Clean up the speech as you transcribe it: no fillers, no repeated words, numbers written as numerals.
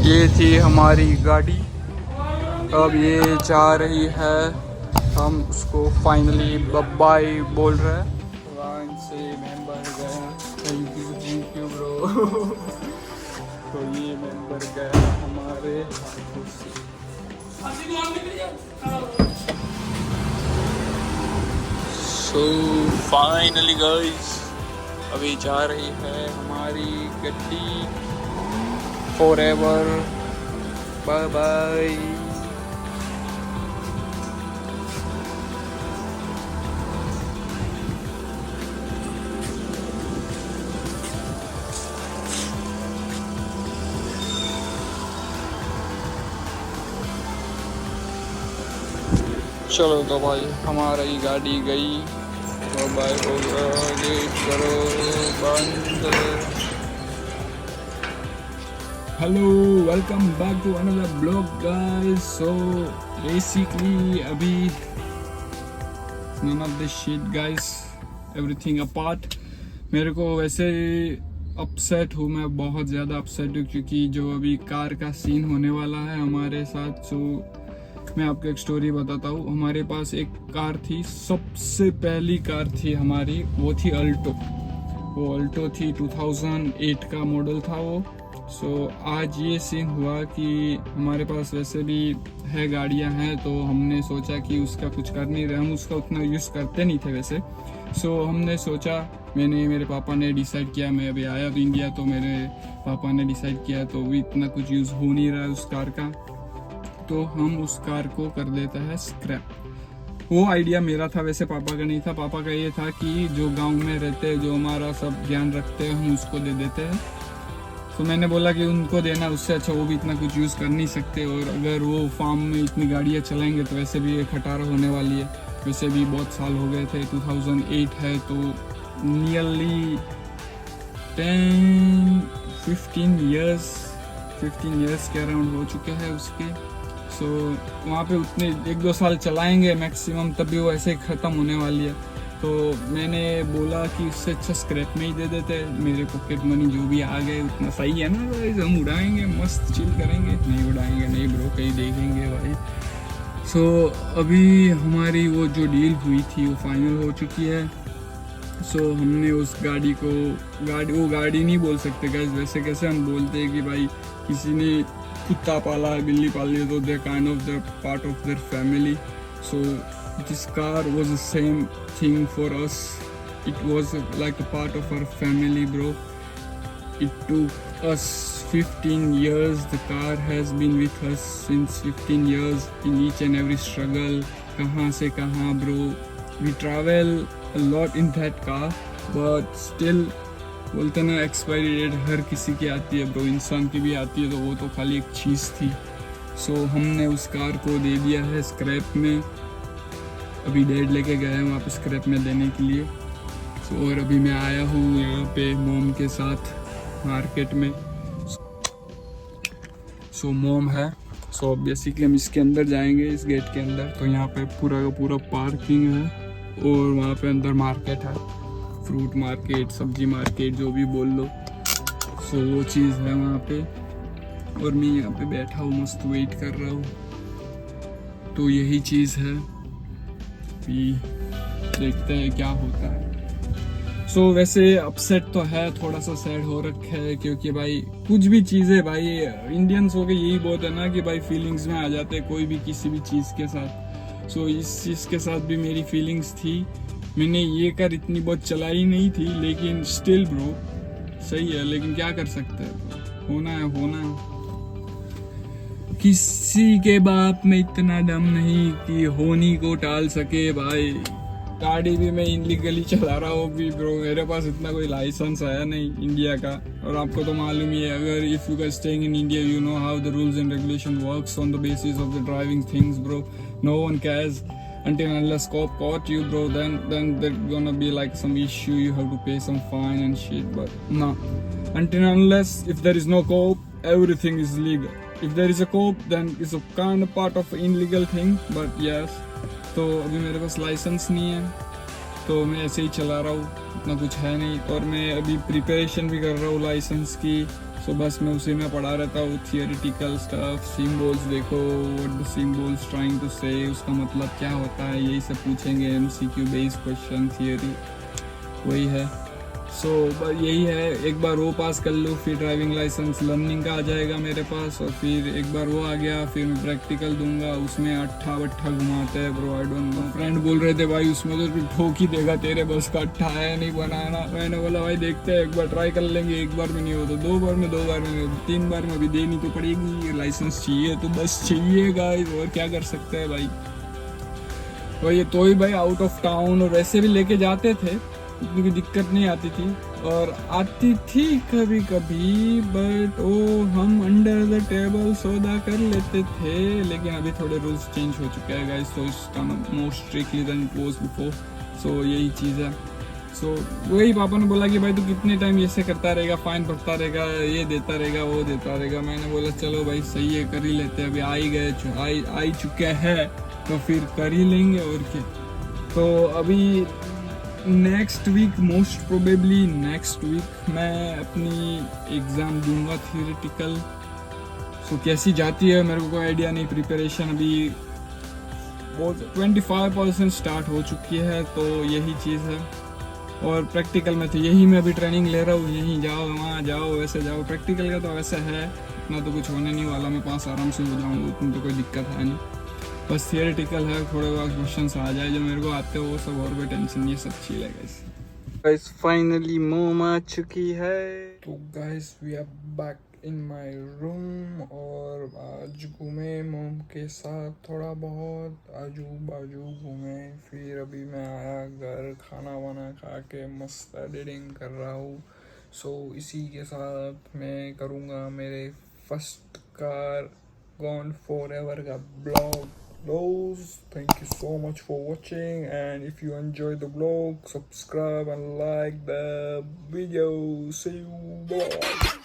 ये थी हमारी गाड़ी, अब ये जा रही है, हम उसको फाइनली बाय बोल रहे हैं। लाइन से मेंबर गया, थैंक यू ब्रो। तो ये मेंबर गया हमारे हाथों से। सो फाइनली गाइस, अभी जा रही है हमारी गड्डी फॉरएवर। Bye bye. चलो तो भाई हमारी गाड़ी गई, तो बाय हो गया, गेट करो बंद। Hello, welcome back to another blog guys. So basically अभी none of this shit guys, everything apart. मेरे को वैसे अपसेट हूँ, मैं बहुत ज़्यादा अपसेट हूँ क्योंकि जो अभी कार का सीन होने वाला है हमारे साथ। सो मैं आपको एक स्टोरी बताता हूँ। हमारे पास एक कार थी, सबसे पहली कार थी हमारी, वो थी अल्टो। वो अल्टो थी, 2008 का मॉडल था वो। सो आज ये सीन हुआ कि हमारे पास वैसे भी है, गाड़ियाँ हैं, तो हमने सोचा कि उसका कुछ कर नहीं रहे, हम उसका उतना यूज़ करते नहीं थे वैसे। सो हमने सोचा, मेरे पापा ने डिसाइड किया, मैं अभी आया तो इंडिया, तो मेरे पापा ने डिसाइड किया, तो भी इतना कुछ यूज़ हो नहीं रहा है उस कार का, तो हम उस कार को कर देता है स्क्रैप। वो आइडिया मेरा था, वैसे पापा का नहीं था। पापा का ये था कि जो गांव में रहते हैं, जो हमारा सब ध्यान रखते हैं, हम उसको दे देते हैं। तो मैंने बोला कि उनको देना, उससे अच्छा वो भी इतना कुछ यूज़ कर नहीं सकते, और अगर वो फार्म में इतनी गाड़ियाँ चलाएंगे तो वैसे भी एक खटारा होने वाली है। वैसे भी बहुत साल हो गए थे, 2008 है तो नियरली 15 ईयर्स के अराउंड हो चुके हैं उसके। सो वहाँ पे उतने 1-2 साल चलाएंगे मैक्सिमम, तभी वो ऐसे ही ख़त्म होने वाली है। तो मैंने बोला कि उससे अच्छा स्क्रैप में ही दे देते, मेरे पॉकेट मनी जो भी आ गए उतना सही है ना भाई, हम उड़ाएंगे, मस्त चिल करेंगे। नहीं उड़ाएंगे नहीं ब्रो, कहीं देखेंगे भाई। सो अभी हमारी वो जो डील हुई थी वो फाइनल हो चुकी है। सो हमने उस गाड़ी को, वो गाड़ी नहीं बोल सकते गाइस, वैसे कैसे हम बोलते हैं कि भाई किसी ने कुत्ता पाला है, बिल्ली पाली है, तो they kind of the part of their family. So this car was the same thing for us, it was like a part of our family bro. It took us 15 years, the car has been with us since 15 years in each and every struggle. कहाँ से कहाँ bro, we travel a lot in that car, but still बोलते ना, expiry date हर किसी की आती है bro, इंसान की भी आती है, तो वो तो खाली एक चीज़ थी। सो हमने उस कार को दे दिया है स्क्रैप में। अभी डैड लेके गए हैं वहाँ पे स्क्रैप में देने के लिए। सो और अभी मैं आया हूँ यहाँ पे मोम के साथ मार्केट में। सो मोम है, सो बेसिकली हम इसके अंदर जाएंगे, इस गेट के अंदर। तो यहाँ पे पूरा का पूरा पार्किंग है, और वहाँ पे अंदर मार्केट है, फ्रूट मार्केट, सब्जी मार्केट, जो भी बोल लो। सो वो चीज़ है वहाँ पे, और मैं यहाँ पे बैठा हूँ, मस्त वेट कर रहा हूँ। तो यही चीज़ है, कि देखते हैं क्या होता है। सो वैसे अपसेट तो है, थोड़ा सा सैड हो रखा है, क्योंकि भाई कुछ भी चीज़ें, भाई इंडियंस हो के यही बहुत है ना कि भाई फीलिंग्स में आ जाते हैं कोई भी किसी भी चीज़ के साथ। सो इस चीज़ के साथ भी मेरी फीलिंग्स थी। मैंने ये कार इतनी बहुत चलाई नहीं थी, लेकिन स्टिल ब्रो सही है, लेकिन क्या कर सकते हैं, होना है होना है। किसी के बाप में इतना दम नहीं कि होनी को टाल सके भाई। गाड़ी भी मैं इनलीगली चला रहा हूँ भी ब्रो, मेरे पास इतना कोई लाइसेंस आया नहीं इंडिया का, और आपको तो मालूम ही है, अगर if you are staying in India you know how the rules and regulation works on the basis of the driving things bro. No one cares until unless cop caught you bro, then there's gonna be like some issue, you have to pay some fine and shit, but no, until unless if there is no cop everything is legal. If there is a cop then it's a kind of part of illegal thing, but yes। तो अभी मेरे पास licence नहीं है, तो मैं ऐसे ही चला रहा हूँ, इतना कुछ है नहीं, और मैं अभी प्रिपरेशन भी कर रहा हूँ लाइसेंस की। सो बस मैं उसी में पढ़ा रहता हूँ, थियोरिटिकल स्टफ, सिम्बल्स देखो, what the symbols trying to say, उसका मतलब क्या होता है, यही सब पूछेंगे, एमसीक्यू बेस्ड क्वेश्चन, थियोरी वही है। सो यही है, एक बार वो पास कर लूँ फिर ड्राइविंग लाइसेंस लर्निंग का आ जाएगा मेरे पास, और फिर एक बार वो आ गया फिर मैं प्रैक्टिकल दूंगा, उसमें अट्ठा वट्ठा घुमाते हैं bro, I don't know. Friend बोल रहे थे भाई उसमें तो तू ठोक ही देगा, तेरे बस का अट्ठा है नहीं बनाना। मैंने बोला भाई देखते हैं, एक बार ट्राई कर लेंगे, एक बार में नहीं हो तो दो बार में 3 बार में भी देनी तो पड़ेगी। लाइसेंस चाहिए तो बस चाहिए गाइस, और क्या कर सकते हैं भाई। तो ये तो ही भाई आउट ऑफ टाउन और वैसे भी लेके जाते थे, इतनी कोई दिक्कत नहीं आती थी, और आती थी कभी कभी, बट वो हम अंडर द टेबल सौदा कर लेते थे। लेकिन अभी थोड़े रूल्स चेंज हो चुके हैं गाइस, तो it's more strictly than it was before. So यही चीज़ है। सो वही पापा ने बोला कि भाई तू कितने टाइम ऐसे करता रहेगा, फाइन भरता रहेगा, ये देता रहेगा, वो देता रहेगा। मैंने बोला चलो भाई सही है, कर ही लेते हैं, अभी आ ही गए, आ ही चुके हैं तो फिर कर ही लेंगे, और क्या। तो अभी next week, most probably next week मैं अपनी एग्ज़ाम दूंगा थियोरेटिकल। सो कैसी जाती है मेरे को कोई आइडिया नहीं, प्रिपरेशन अभी बहुत 25% स्टार्ट हो चुकी है, तो यही चीज़ है। और प्रैक्टिकल में तो यही मैं अभी ट्रेनिंग ले रहा हूँ, यहीं जाओ वहाँ जाओ वैसे जाओ। प्रैक्टिकल का तो वैसे है, इतना तो कुछ होने नहीं वाला, मैं पास आराम से हो जाऊँगा, उतनी तो कोई दिक्कत है नहीं। बस थियोरेटिकल है, थोड़े बहुत क्वेश्चंस आ जाए जो मेरे को आते हो, वो सब, और कोई टेंशन नहीं है, सब चिल है गाइस। फाइनली मोम आ चुकी है। तो guys we are back in my room, और आज घूमे मोम के साथ, थोड़ा बहुत आजू बाजू घूमे, फिर अभी मैं आया घर, खाना वाना खा के मस्त एडिटिंग कर रहा हूँ। सो इसी के साथ मैं करूँगा मेरे फर्स्ट कार गॉन फॉरएवर का blog. Those, thank you so much for watching, and if you enjoyed the vlog, subscribe and like the video. See you, bye.